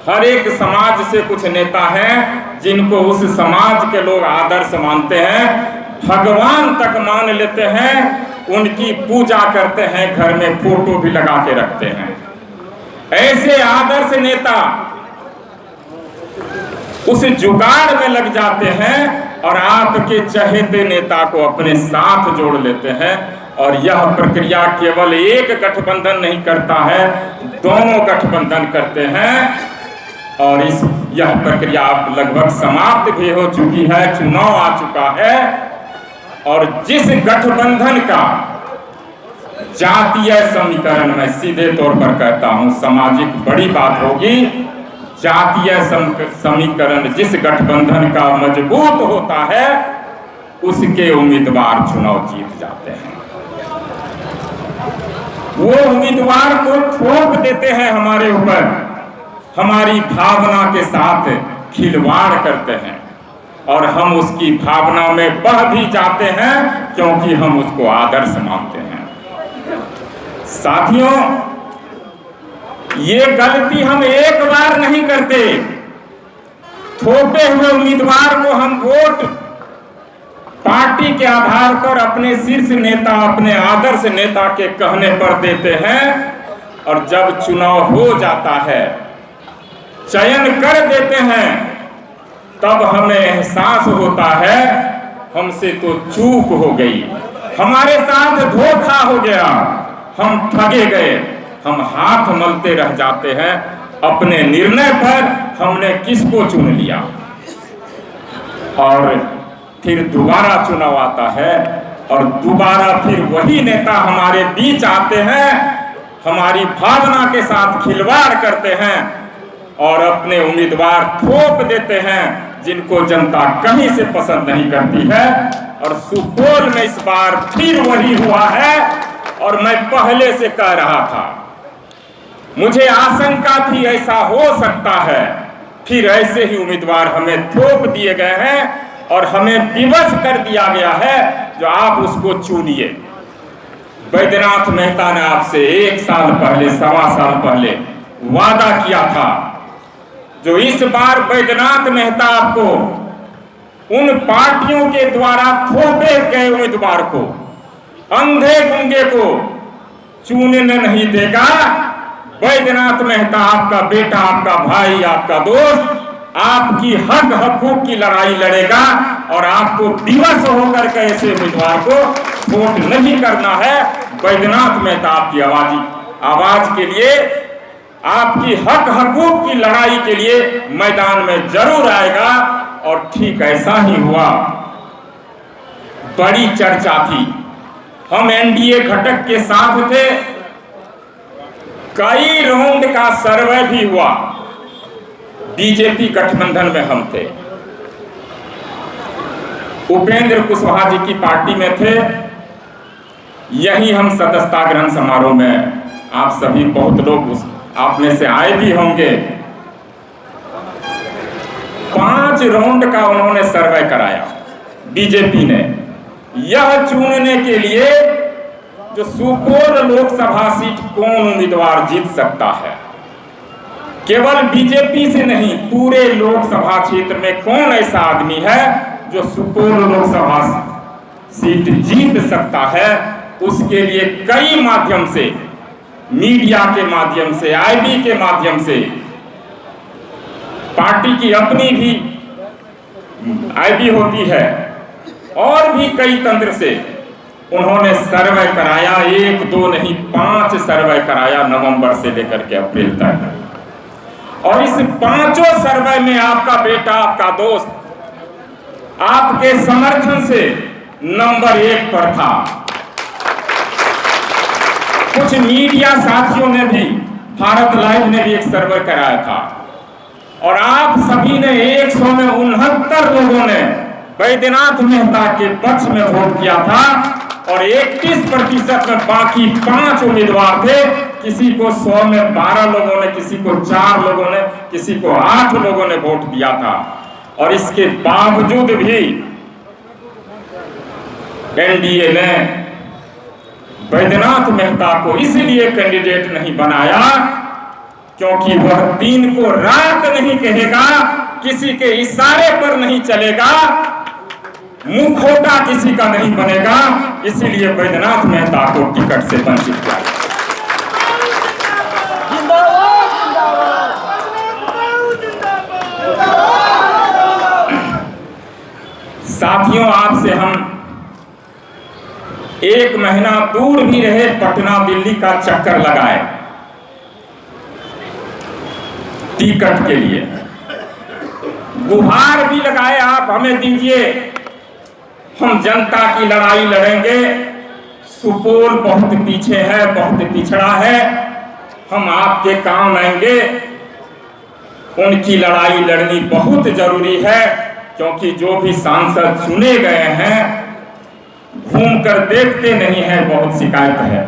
हर एक समाज से कुछ नेता हैं जिनको उस समाज के लोग आदर्श मानते हैं, भगवान तक मान लेते हैं, उनकी पूजा करते हैं, घर में फोटो भी लगा के रखते हैं। ऐसे आदर्श नेता उस जुगाड़ में लग जाते हैं और आपके चहेते नेता को अपने साथ जोड़ लेते हैं। और यह प्रक्रिया केवल एक गठबंधन नहीं करता है, दोनों गठबंधन करते हैं। और यह प्रक्रिया लगभग समाप्त भी हो चुकी है, चुनाव आ चुका है। और जिस गठबंधन का जातीय समीकरण, मैं सीधे तौर पर कहता हूं, सामाजिक बड़ी बात होगी, जातीय समीकरण जिस गठबंधन का मजबूत होता है उसके उम्मीदवार चुनाव जीत जाते हैं। वो उम्मीदवार को थोप देते हैं हमारे ऊपर, हमारी भावना के साथ खिलवाड़ करते हैं और हम उसकी भावना में बह भी जाते हैं क्योंकि हम उसको आदर्श मानते हैं। साथियों, ये गलती हम एक बार नहीं करते। थोपे हुए उम्मीदवार को हम वोट पार्टी के आधार पर अपने शीर्ष नेता, अपने आदर्श नेता के कहने पर देते हैं और जब चुनाव हो जाता है, चयन कर देते हैं, तब हमें एहसास होता है हमसे तो चूक हो गई, हमारे साथ धोखा हो गया, हम ठगे गए। हम हाथ मलते रह जाते हैं अपने निर्णय पर, हमने किसको चुन लिया। और फिर दोबारा चुनाव आता है और दोबारा फिर वही नेता हमारे बीच आते हैं, हमारी भावना के साथ खिलवाड़ करते हैं और अपने उम्मीदवार थोप देते हैं जिनको जनता कहीं से पसंद नहीं करती है। और सुपौल में इस बार फिर वही हुआ है और मैं पहले से कह रहा था, मुझे आशंका थी ऐसा हो सकता है। फिर ऐसे ही उम्मीदवार हमें थोप दिए गए हैं और हमें विवश कर दिया गया है जो आप उसको चुनिए। बैद्यनाथ मेहता ने आपसे 1 साल पहले, 1.25 साल पहले वादा किया था, जो इस बार बैद्यनाथ मेहता आपको उन पार्टियों के द्वारा थोपे गए उम्मीदवार को, अंधे गुंगे को चुनने नहीं देगा। बैद्यनाथ मेहता आपका बेटा, आपका भाई, आपका दोस्त, आपकी हक हकूक की लड़ाई लड़ेगा और आपको विवश होकर के ऐसे उम्मीदवार को वोट नहीं करना है। बैद्यनाथ मेहता आपकी आवाज के लिए, आपकी हक हकूक की लड़ाई के लिए मैदान में जरूर आएगा। और ठीक ऐसा ही हुआ। बड़ी चर्चा थी, हम एनडीए घटक के साथ थे, कई राउंड का सर्वे भी हुआ, बीजेपी गठबंधन में हम थे, उपेंद्र कुशवाहा जी की पार्टी में थे। यही हम सदस्यता ग्रहण समारोह में आप सभी बहुत लोग आप में से आए भी होंगे। 5 राउंड का उन्होंने सर्वे कराया बीजेपी ने, यह चुनने के लिए जो सुपौल लोकसभा सीट कौन उम्मीदवार जीत सकता है। केवल बीजेपी से नहीं, पूरे लोकसभा क्षेत्र में कौन ऐसा आदमी है जो सुपौल लोकसभा सीट जीत सकता है। उसके लिए कई माध्यम से, मीडिया के माध्यम से, आईबी के माध्यम से, पार्टी की अपनी भी आईबी होती है और भी कई तंत्र से उन्होंने सर्वे कराया। 1, 2 नहीं, 5 सर्वे कराया नवंबर से लेकर के अप्रैल तक। और इस 5 सर्वे में आपका बेटा, आपका दोस्त, आपके समर्थन से नंबर 1 पर था। कुछ मीडिया साथियों ने भी, भारत लाइव ने भी एक सर्वे कराया था और आप सभी ने 169 लोगों ने बैद्यनाथ मेहता के पक्ष में वोट किया था और 31% में बाकी 5 उम्मीदवार थे। किसी को 100 में 12 लोगों ने, किसी को 4 लोगों ने, किसी को 8 लोगों ने वोट दिया था। और इसके बावजूद भी एनडीए ने बैद्यनाथ मेहता को इसलिए कैंडिडेट नहीं बनाया क्योंकि वह दिन को रात नहीं कहेगा, किसी के इशारे पर नहीं चलेगा, मुखौटा किसी का नहीं बनेगा। इसीलिए बैद्यनाथ मेहता को टिकट से वंचित किया। साथियों, आपसे हम एक महीना दूर भी रहे पटना दिल्ली का चक्कर लगाए टिकट के लिए, गुहार भी लगाए आप हमें दीजिए, हम जनता की लड़ाई लड़ेंगे। सुपौल बहुत पीछे है, बहुत पिछड़ा है, हम आपके काम आएंगे। उनकी लड़ाई लड़नी बहुत जरूरी है, क्योंकि जो भी सांसद चुने गए हैं घूमकर देखते नहीं है, बहुत शिकायत है।